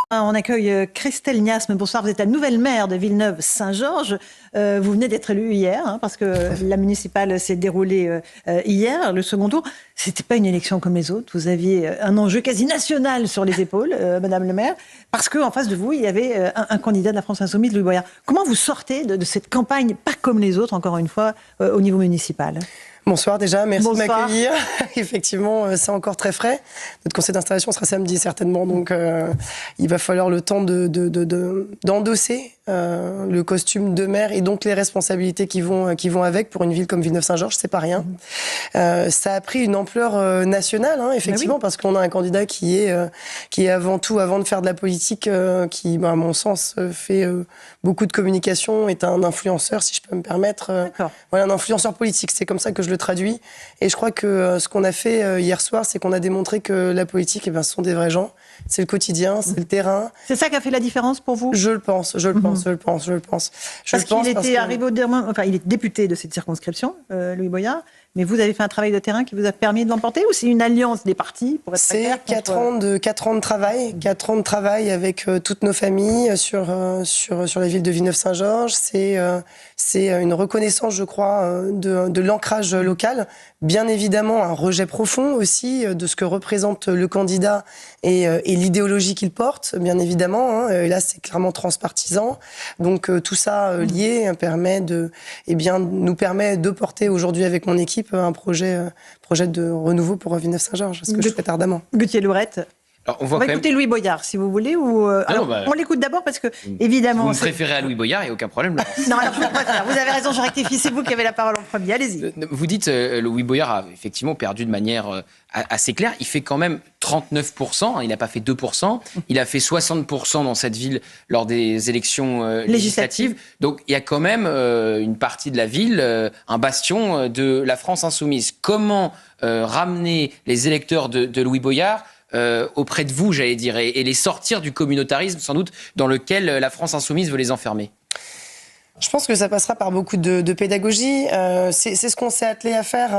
On accueille Christelle Niasme. Bonsoir, vous êtes la nouvelle maire de Villeneuve-Saint-Georges. Vous venez d'être élue hier, parce que la municipale s'est déroulée hier, le second tour. C'était pas une élection comme les autres. Vous aviez un enjeu quasi national sur les épaules, Madame le maire, parce qu'en face de vous, il y avait un candidat de la France Insoumise, Louis Boyard. Comment vous sortez de cette campagne, pas comme les autres, encore une fois, au niveau municipal ? Bonsoir déjà, merci Bonsoir. de m'accueillir. Effectivement, c'est encore très frais. Notre conseil d'installation sera samedi certainement, donc il va falloir le temps d'endosser le costume de maire et donc les responsabilités qui vont avec pour une ville comme Villeneuve-Saint-Georges, c'est pas rien. Ça a pris une ampleur nationale, effectivement, oui. Parce qu'on a un candidat qui est avant tout, avant de faire de la politique, qui, à mon sens, fait beaucoup de communication, est un influenceur, si je peux me permettre. Voilà, un influenceur politique, c'est comme ça que je le traduis. Et je crois que ce qu'on a fait hier soir, c'est qu'on a démontré que la politique, ce sont des vrais gens. C'est le quotidien, c'est le terrain. C'est ça qui a fait la différence pour vous ? Je le pense. Parce qu'il était arrivé au dernier moment, enfin, il est député de cette circonscription, Louis Boyard. Mais vous avez fait un travail de terrain qui vous a permis de l'emporter, ou c'est une alliance des partis pour être très clair, C'est 4 ans de travail, 4 ans de travail avec toutes nos familles sur la ville de Villeneuve-Saint-Georges. C'est une reconnaissance, je crois, de l'ancrage local. Bien évidemment, un rejet profond aussi de ce que représente le candidat et l'idéologie qu'il porte, bien évidemment. Et là, c'est clairement transpartisan. Donc tout ça lié nous permet de porter aujourd'hui avec mon équipe un projet de renouveau pour Villeneuve-Saint-Georges, ce que je souhaite ardemment. Gauthier Lourette. Alors, on va écouter Louis Boyard, si vous voulez, ou on l'écoute d'abord parce que, évidemment... Vous me préférez à Louis Boyard, il n'y a aucun problème. Non, alors je vous préfère. Vous avez raison, je rectifie, c'est vous qui avez la parole en premier. Allez-y. Vous dites, Louis Boyard a effectivement perdu de manière assez claire. Il fait quand même 39%, il n'a pas fait 2%. Il a fait 60% dans cette ville lors des élections législatives. Donc il y a quand même une partie de la ville, un bastion de la France insoumise. Comment ramener les électeurs de Louis Boyard auprès de vous, j'allais dire, et les sortir du communautarisme, sans doute, dans lequel la France insoumise veut les enfermer? Je pense que ça passera par beaucoup de pédagogie. C'est ce qu'on s'est attelé à faire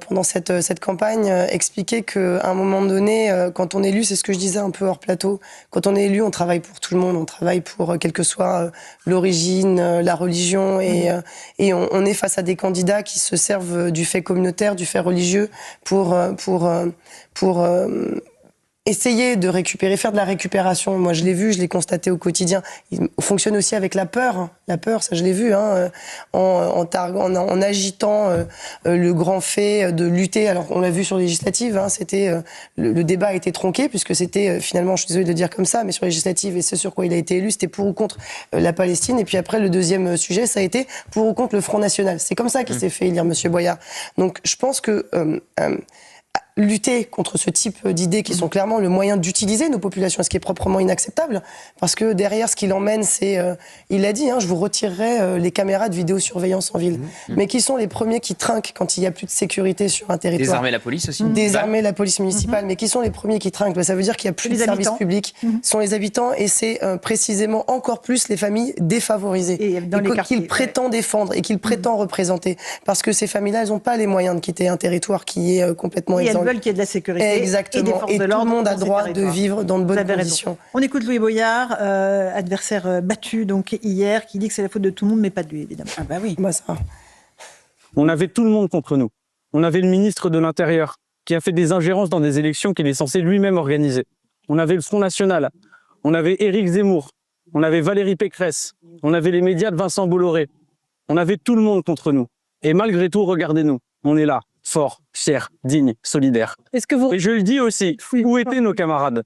pendant cette campagne, expliquer qu'à un moment donné, quand on est élu, c'est ce que je disais un peu hors plateau, quand on est élu, on travaille pour tout le monde, on travaille pour quelle que soit l'origine, la religion, et on est face à des candidats qui se servent du fait communautaire, du fait religieux pour essayer de récupérer, faire de la récupération. Moi, je l'ai vu, je l'ai constaté au quotidien. Il fonctionne aussi avec la peur. La peur, ça, je l'ai vu, en agitant le grand fait de lutter. Alors, on l'a vu sur les législatives, c'était le débat a été tronqué, puisque c'était finalement, je suis désolée de le dire comme ça, mais sur les législatives et ce sur quoi il a été élu, c'était pour ou contre la Palestine. Et puis après, le deuxième sujet, ça a été pour ou contre le Front National. C'est comme ça qu'il s'est fait élire, Monsieur Boyard. Donc, je pense que lutter contre ce type d'idées qui sont clairement le moyen d'utiliser nos populations, ce qui est proprement inacceptable, parce que derrière, ce qu'il emmène, c'est, il l'a dit, je vous retirerai les caméras de vidéosurveillance en ville. Mais qui sont les premiers qui trinquent quand il n'y a plus de sécurité sur un territoire? Désarmer la police aussi. Désarmer la police municipale, mais qui sont les premiers qui trinquent? Ça veut dire qu'il n'y a plus de services publics, ce sont les habitants, et c'est précisément encore plus les familles défavorisées, qu'il prétend défendre et qu'il prétend représenter. Parce que ces familles-là, elles n'ont pas les moyens de quitter un territoire qui est complètement exempt. Veulent qu'il y ait de la sécurité. Exactement. Et des forces de l'ordre. Tout le monde a droit de vivre dans de bonnes conditions. On écoute Louis Boyard, adversaire battu donc hier, qui dit que c'est la faute de tout le monde, mais pas de lui, évidemment. Ah bah oui. Ça. On avait tout le monde contre nous. On avait le ministre de l'Intérieur qui a fait des ingérences dans des élections qu'il est censé lui-même organiser. On avait le Front National. On avait Éric Zemmour. On avait Valérie Pécresse. On avait les médias de Vincent Bolloré. On avait tout le monde contre nous. Et malgré tout, regardez-nous. On est là. Fort, fier, digne, solidaire. Et je le dis aussi, où étaient nos camarades?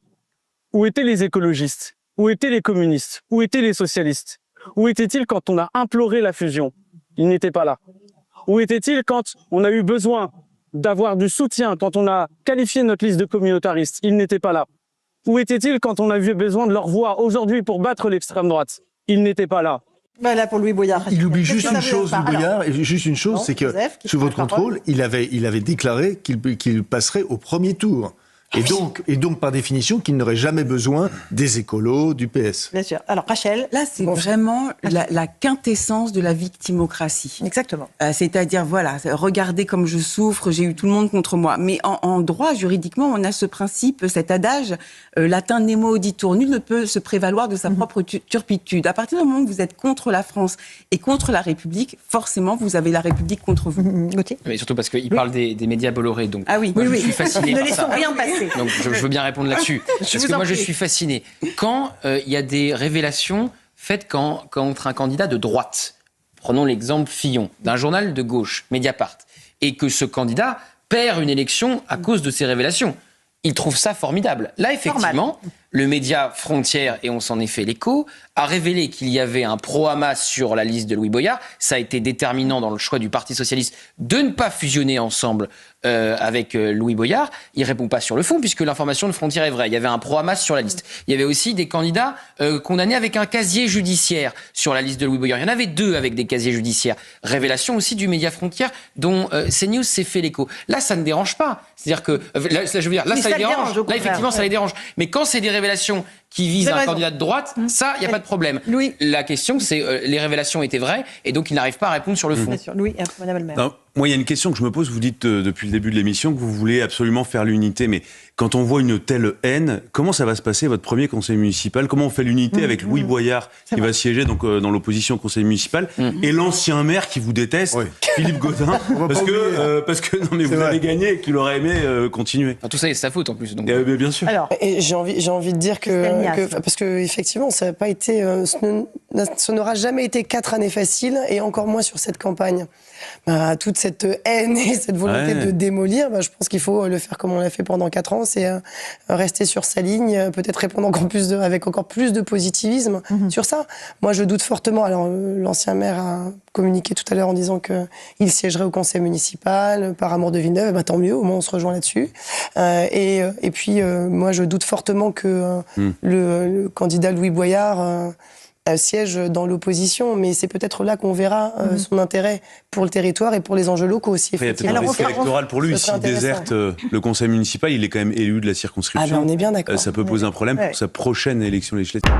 Où étaient les écologistes? Où étaient les communistes? Où étaient les socialistes? Où étaient-ils quand on a imploré la fusion? Ils n'étaient pas là. Où étaient-ils quand on a eu besoin d'avoir du soutien, quand on a qualifié notre liste de communautaristes? Ils n'étaient pas là. Où étaient-ils quand on a eu besoin de leur voix aujourd'hui pour battre l'extrême droite? Ils n'étaient pas là. Là pour Louis Boyard. Il oublie juste une chose, Louis Boyard, c'est que sous votre contrôle, il avait déclaré qu'il passerait au premier tour. Et donc, par définition, qu'il n'aurait jamais besoin des écolos, du PS. Bien sûr. Alors, Rachel. Là, c'est vraiment la quintessence de la victimocratie. Exactement. C'est-à-dire, voilà, regardez comme je souffre, j'ai eu tout le monde contre moi. Mais en droit, juridiquement, on a ce principe, cet adage, latin nemo auditur, nul ne peut se prévaloir de sa propre turpitude. À partir du moment où vous êtes contre la France et contre la République, forcément, vous avez la République contre vous. Gauthier. Mais surtout parce qu'il parle des médias Bolloré, donc je suis fasciné par Ne ça. laissons rien passer. Donc je veux bien répondre là-dessus. Parce que moi, je suis fasciné. Quand il y a des révélations faites contre un candidat de droite, prenons l'exemple Fillon, d'un journal de gauche, Mediapart, et que ce candidat perd une élection à cause de ces révélations, il trouve ça formidable. Là, effectivement, le média Frontières, et on s'en est fait l'écho, a révélé qu'il y avait un pro-Hamas sur la liste de Louis Boyard. Ça a été déterminant dans le choix du Parti socialiste de ne pas fusionner ensemble avec Louis Boyard. Il ne répond pas sur le fond, puisque l'information de Frontières est vraie. Il y avait un pro-Hamas sur la liste. Il y avait aussi des candidats condamnés avec un casier judiciaire sur la liste de Louis Boyard. Il y en avait 2 avec des casiers judiciaires. Révélation aussi du média Frontières, dont CNews s'est fait l'écho. Là, ça ne dérange pas. C'est-à-dire que, là, je veux dire, là, ça les dérange. Là, effectivement, ça les dérange. Mais quand c'est des révélations qui visent un candidat de droite, ça, il n'y a pas de problème. Louis. La question, c'est les révélations étaient vraies, et donc il n'arrive pas à répondre sur le fond. Bien sûr. Louis, et après, Madame Elmer. Non, moi, il y a une question que je me pose. Vous dites depuis le début de l'émission que vous voulez absolument faire l'unité, mais quand on voit une telle haine, comment ça va se passer, votre premier conseil municipal? Comment on fait l'unité avec Louis Boyard, qui va siéger donc, dans l'opposition au conseil municipal, et l'ancien maire qui vous déteste, Philippe Gaudin, parce que non, mais vous avez gagné et qu'il aurait aimé continuer. Enfin, tout ça, c'est sa faute en plus. Donc. Bien sûr. Alors, Et j'ai envie de dire parce que effectivement, ça n'a pas été, ce n'aura jamais été 4 années faciles, et encore moins sur cette campagne. Toute cette haine et cette volonté de démolir, je pense qu'il faut le faire comme on l'a fait pendant 4 ans, c'est rester sur sa ligne, peut-être répondre avec encore plus de positivisme sur ça. Moi, je doute fortement. Alors, l'ancien maire a communiqué tout à l'heure en disant qu'il siégerait au conseil municipal par amour de Villeneuve. Tant mieux, au moins on se rejoint là-dessus. Et puis, moi, je doute fortement que le candidat Louis Boyard siège dans l'opposition, mais c'est peut-être là qu'on verra son intérêt pour le territoire et pour les enjeux locaux aussi. Il y a peut-être un risque électoral pour lui. S'il déserte le conseil municipal, il est quand même élu de la circonscription. On est bien d'accord. Ça peut poser un problème pour sa prochaine élection législative.